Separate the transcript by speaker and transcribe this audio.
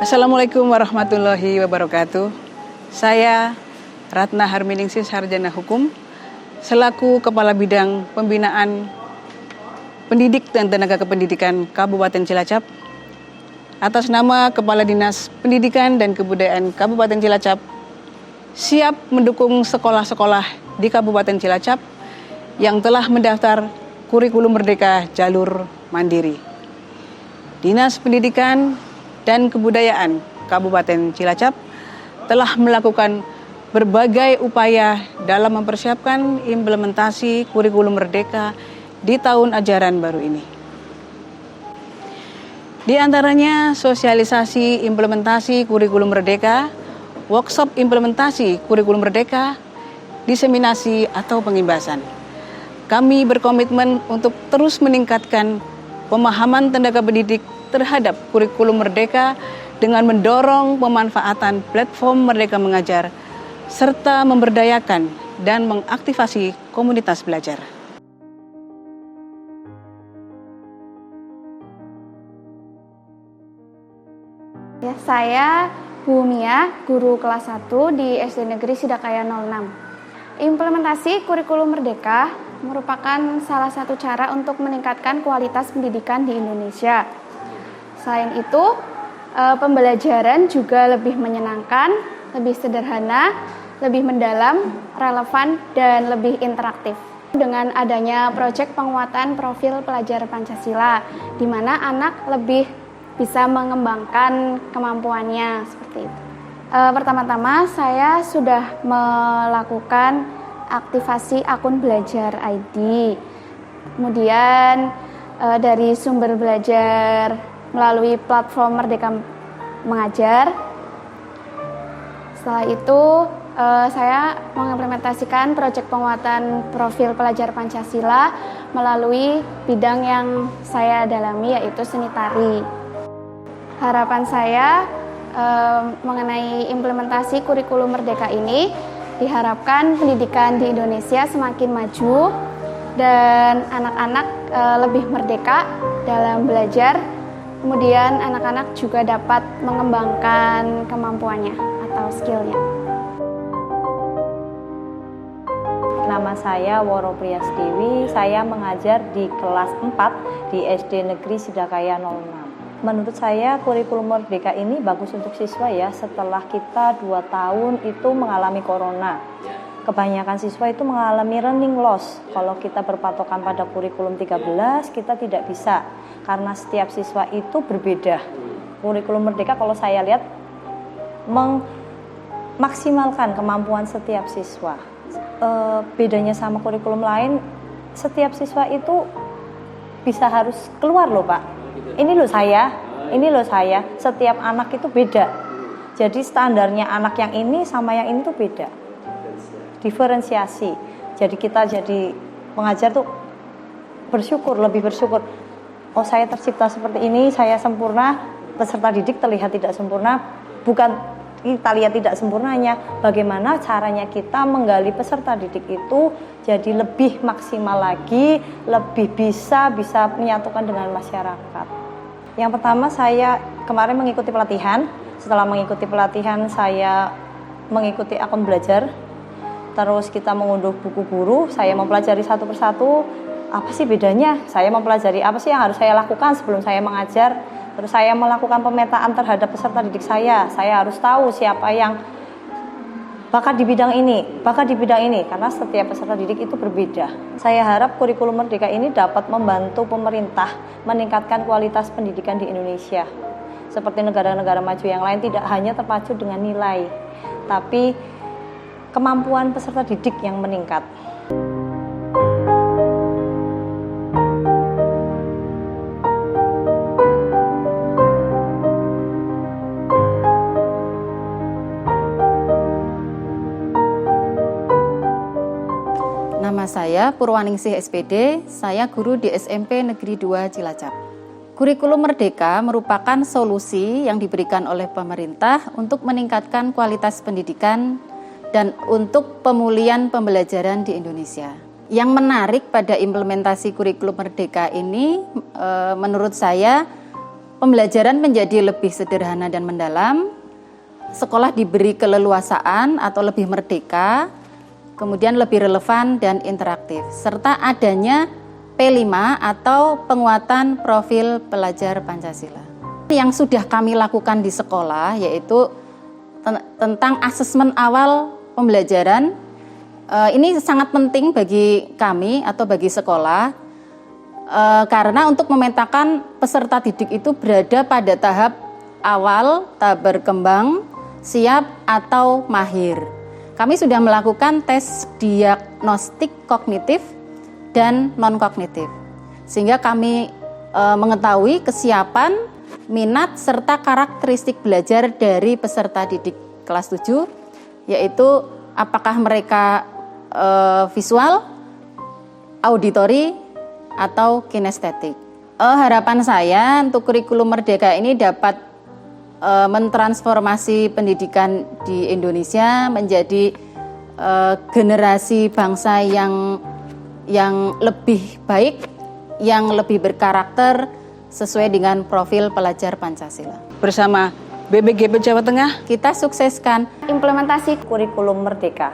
Speaker 1: Assalamualaikum warahmatullahi wabarakatuh. Saya Ratna Harminingsih, Sarjana Hukum, selaku Kepala Bidang Pembinaan Pendidik dan Tenaga Kependidikan Kabupaten Cilacap, atas nama Kepala Dinas Pendidikan dan Kebudayaan Kabupaten Cilacap, siap mendukung sekolah-sekolah di Kabupaten Cilacap yang telah mendaftar kurikulum merdeka jalur mandiri. Dinas Pendidikan dan Kebudayaan Kabupaten Cilacap telah melakukan berbagai upaya dalam mempersiapkan implementasi kurikulum merdeka di tahun ajaran baru ini. Di antaranya sosialisasi implementasi kurikulum merdeka, workshop implementasi kurikulum merdeka, diseminasi atau pengimbasan. Kami berkomitmen untuk terus meningkatkan pemahaman tenaga pendidik terhadap kurikulum merdeka dengan mendorong pemanfaatan platform Merdeka Mengajar serta memberdayakan dan mengaktifasi komunitas belajar.
Speaker 2: Ya, saya Bu Mia, guru kelas 1 di SD Negeri Sidakaya 06. Implementasi kurikulum merdeka merupakan salah satu cara untuk meningkatkan kualitas pendidikan di Indonesia. Selain itu, pembelajaran juga lebih menyenangkan, lebih sederhana, lebih mendalam, relevan, dan lebih interaktif. Dengan adanya proyek penguatan profil pelajar Pancasila, di mana anak lebih bisa mengembangkan kemampuannya seperti itu. Pertama-tama saya sudah melakukan aktivasi akun belajar ID. Kemudian dari sumber belajar melalui platform Merdeka Mengajar. Setelah itu saya mengimplementasikan proyek penguatan profil pelajar Pancasila melalui bidang yang saya dalami, yaitu seni tari. Harapan saya mengenai implementasi kurikulum merdeka ini, diharapkan pendidikan di Indonesia semakin maju dan anak-anak lebih merdeka dalam belajar. Kemudian anak-anak juga dapat mengembangkan kemampuannya atau skillnya.
Speaker 3: Nama saya Woro Priyastiwi, saya mengajar di kelas 4 di SD Negeri Sidakaya 06. Menurut saya kurikulum merdeka ini bagus untuk siswa ya, setelah kita 2 tahun itu mengalami corona. Kebanyakan siswa itu mengalami learning loss. Kalau kita berpatokan pada kurikulum 13, kita tidak bisa. Karena setiap siswa itu berbeda. Kurikulum merdeka kalau saya lihat memaksimalkan kemampuan setiap siswa. Bedanya sama kurikulum lain, setiap siswa itu bisa harus keluar loh Pak. Ini loh saya, setiap anak itu beda. Jadi standarnya anak yang ini sama yang ini tuh beda. Diferensiasi. Jadi kita jadi pengajar tuh lebih bersyukur. Oh, saya tercipta seperti ini, saya sempurna. Peserta didik terlihat tidak sempurna. Bukan kita lihat tidak sempurnanya, bagaimana caranya kita menggali peserta didik itu jadi lebih maksimal lagi, lebih bisa menyatukan dengan masyarakat. Yang pertama, saya kemarin mengikuti pelatihan. Setelah mengikuti pelatihan, saya mengikuti akun belajar. Terus kita mengunduh buku guru, saya mempelajari satu persatu. Apa sih bedanya? Saya mempelajari apa sih yang harus saya lakukan sebelum saya mengajar. Terus saya melakukan pemetaan terhadap peserta didik saya. Saya harus tahu siapa yang bakat di bidang ini, karena setiap peserta didik itu berbeda. Saya harap kurikulum merdeka ini dapat membantu pemerintah meningkatkan kualitas pendidikan di Indonesia. Seperti negara-negara maju yang lain, tidak hanya terpacu dengan nilai, tapi kemampuan peserta didik yang meningkat.
Speaker 4: Nama saya Purwaningsih SPD, saya guru di SMP Negeri 2 Cilacap. Kurikulum Merdeka merupakan solusi yang diberikan oleh pemerintah untuk meningkatkan kualitas pendidikan dan untuk pemulihan pembelajaran di Indonesia. Yang menarik pada implementasi kurikulum merdeka ini menurut saya pembelajaran menjadi lebih sederhana dan mendalam, sekolah diberi keleluasaan atau lebih merdeka, kemudian lebih relevan dan interaktif, serta adanya P5 atau penguatan profil pelajar Pancasila. Yang sudah kami lakukan di sekolah yaitu tentang asesmen awal pembelajaran. Ini sangat penting bagi kami atau bagi sekolah, karena untuk memetakan peserta didik itu berada pada tahap awal, tahap berkembang, siap atau mahir. Kami sudah melakukan tes diagnostik kognitif dan non-kognitif, sehingga kami mengetahui kesiapan, minat, serta karakteristik belajar dari peserta didik kelas 7, yaitu apakah mereka visual, auditori, atau kinestetik. Harapan saya untuk kurikulum Merdeka ini dapat mentransformasi pendidikan di Indonesia menjadi generasi bangsa yang lebih baik, yang lebih berkarakter sesuai dengan profil pelajar Pancasila.
Speaker 1: Bersama BBGP Jawa Tengah,
Speaker 4: kita sukseskan
Speaker 2: Implementasi
Speaker 3: Kurikulum Merdeka.